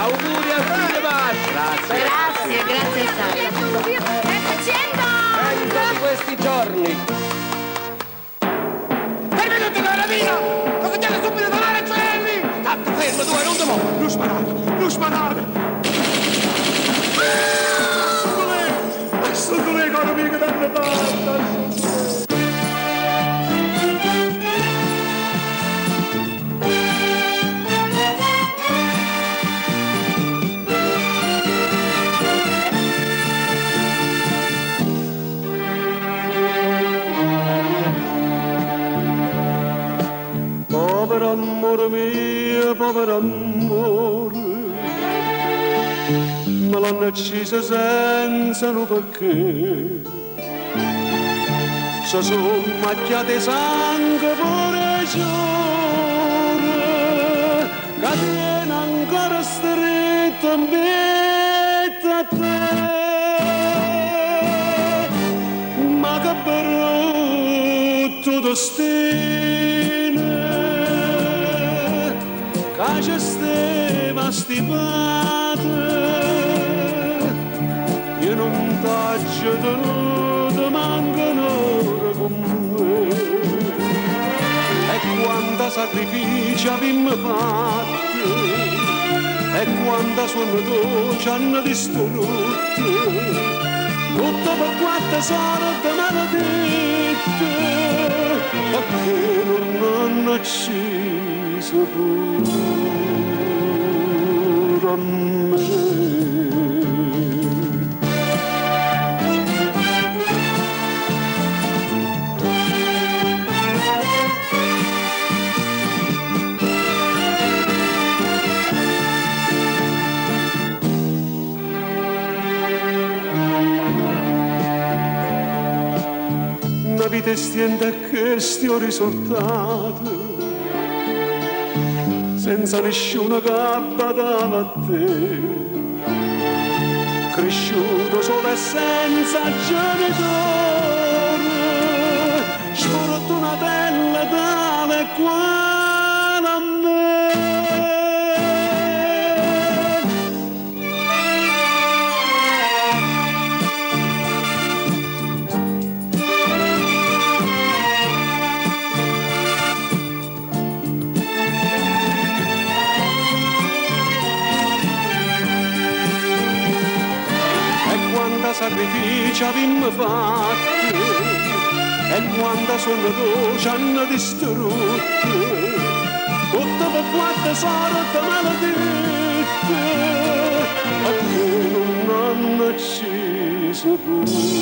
Auguri a tutti e basta. Grazie Sara. Di questi giorni. Benvenuti carabina! Cosa chiede subito da mare Gioelli? Tanto fermo, due, non devo! Lo sparate! Sotto le carabine che danno fatta! Povero amore mio, povero amore, me l'hanno uccisa senza un perché. Se sono macchiate sangue pure giorno, che tiene ancora stretto in vita a te. Ma che brutto destino, che ci stava stipata, io non t'aggio tenuto mancano con me. E quanta sacrificio abbiamo fatto, e quanta sonno ci hanno distrutto, tutto per quante sorte maledette, perché non hanno ucciso pure a me. Una vita stienta che stiamo risultato, senza nessuno che badava a te, cresciuto solo e senza genitore, sfortunatella tale quale a me. Sacrifici abbiamo fatto e quanta sonno ci hanno distrutto, tutto per quante sorte maledette, perché non hanno ucciso pure